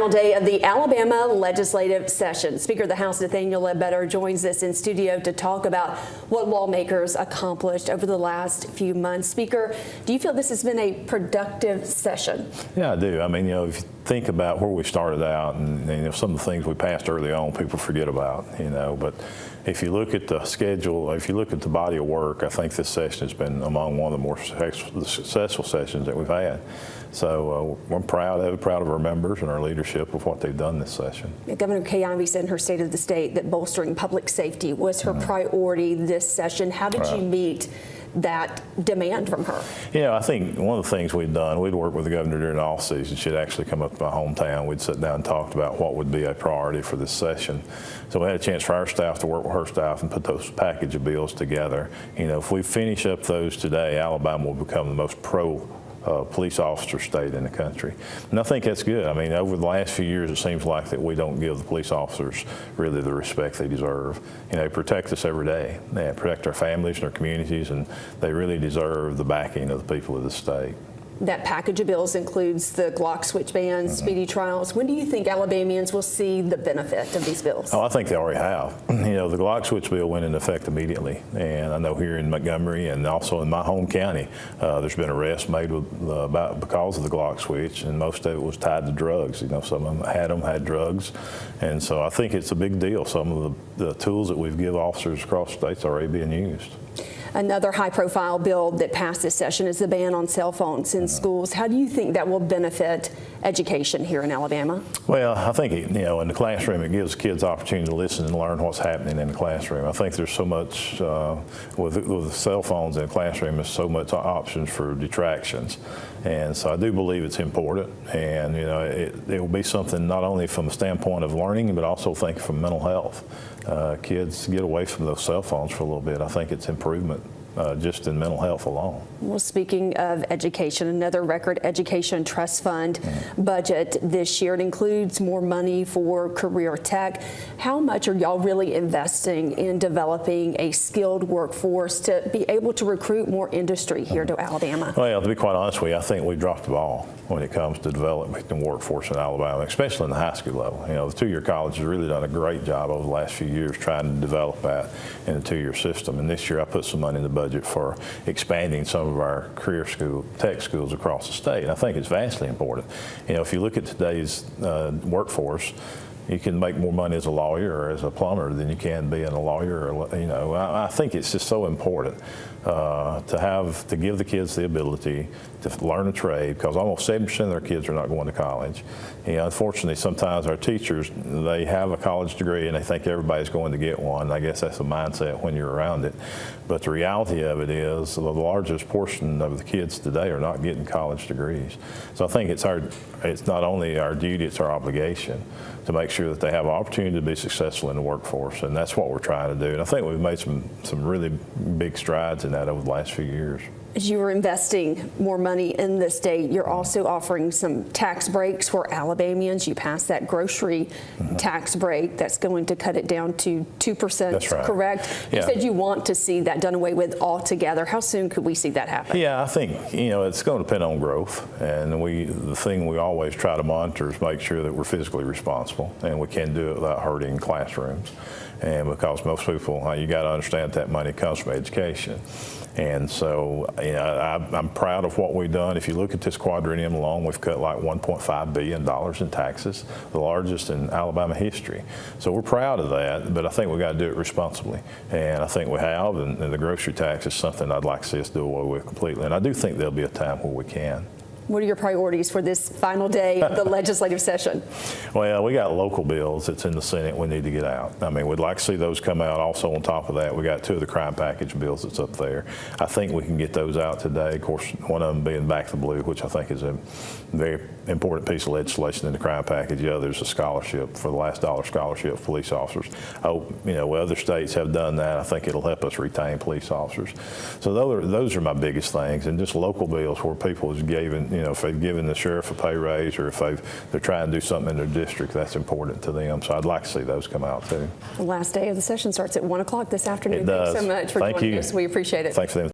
final day of the Alabama legislative session. Speaker of the House Nathaniel Ledbetter joins us in studio to talk about what lawmakers accomplished over the last few months. Speaker, do you feel this has been a productive session? Yeah, I do. I mean, if you think about where we started out and some of the things we passed early on, people forget about, but if you look at the schedule, if you look at the body of work, I think this session has been among one of the more successful sessions that we've had. So we're proud of our members and our leadership of what they've done this session. Governor Kay Ivey said in her State of the State that bolstering public safety was her priority this session. How did you meet that demand from her? I think one of the things we'd done, we'd worked with the governor during the off season. She'd actually come up to my hometown. We'd sit down and talked about what would be a priority for this session. So we had a chance for our staff to work with her staff and put those package of bills together. If we finish up those today, Alabama will become the most police officer state in the country. And I think that's good. I mean, over the last few years, it seems like that we don't give the police officers really the respect they deserve. They protect us every day. They protect our families and our communities, and they really deserve the backing of the people of the state. That package of bills includes the Glock switch ban, speedy trials. When do you think Alabamians will see the benefit of these bills? Oh, I think they already have. The Glock switch bill went into effect immediately, and I know here in Montgomery and also in my home county, there's been arrests made because of the Glock switch, and most of it was tied to drugs. Some of them had drugs, and so I think it's a big deal. Some of the tools that we've given officers across the states are already being used. Another high-profile bill that passed this session is the ban on cell phones in schools. How do you think that will benefit education here in Alabama? Well, I think, in the classroom, it gives kids opportunity to listen and learn what's happening in the classroom. I think there's so much, with cell phones in the classroom, there's so much options for distractions. And so I do believe it's important. And, it will be something not only from the standpoint of learning, but also think from mental health. Kids get away from those cell phones for a little bit. I think it's improvement just in mental health alone. Well, speaking of education, another record education trust fund budget this year. It includes more money for career tech. How much are y'all really investing in developing a skilled workforce to be able to recruit more industry here to Alabama? Well, to be quite honest with you, I think we dropped the ball when it comes to developing the workforce in Alabama, especially in the high school level. The two-year college has really done a great job over the last few years trying to develop that in the two-year system. And this year I put some money in the budget for expanding some of our career school, tech schools across the state. And I think it's vastly important. If you look at today's workforce, you can make more money as a lawyer or as a plumber than you can being a lawyer. I think it's just so important to give the kids the ability to learn a trade, because almost 70% of their kids are not going to college. Unfortunately, sometimes our teachers, they have a college degree and they think everybody's going to get one. I guess that's a mindset when you're around it. But the reality of it is the largest portion of the kids today are not getting college degrees. So I think it's not only our duty, it's our obligation to make sure that they have opportunity to be successful in the workforce, and that's what we're trying to do. And I think we've made some really big strides in that over the last few years. As you are investing more money in the state, you're also offering some tax breaks for Alabamians. You passed that grocery tax break that's going to cut it down to 2%. That's right. Correct? Yeah. You said you want to see that done away with altogether. How soon could we see that happen? Yeah, I think, it's going to depend on growth. And the thing we always try to monitor is make sure that we're fiscally responsible and we can do it without hurting classrooms. And because most people, you got to understand that money comes from education. And so, I'm proud of what we've done. If you look at this quadrennium alone, we've cut like $1.5 billion in taxes, the largest in Alabama history. So we're proud of that, but I think we've got to do it responsibly. And I think we have, and the grocery tax is something I'd like to see us do away with completely. And I do think there'll be a time where we can. What are your priorities for this final day of the legislative session? Well, we got local bills that's in the Senate we need to get out. I mean, we'd like to see those come out. Also on top of that, we got two of the crime package bills that's up there. I think we can get those out today. Of course, one of them being Back the Blue, which I think is a very important piece of legislation in the crime package. The other is a scholarship for the last dollar scholarship for police officers. I hope, other states have done that. I think it'll help us retain police officers. So those are my biggest things, and just local bills where people is given, if they've given the sheriff a pay raise or if they're trying to do something in their district, that's important to them. So I'd like to see those come out too. The last day of the session starts at 1 o'clock this afternoon. It does. Thanks so much for joining us. We appreciate it. Thanks for the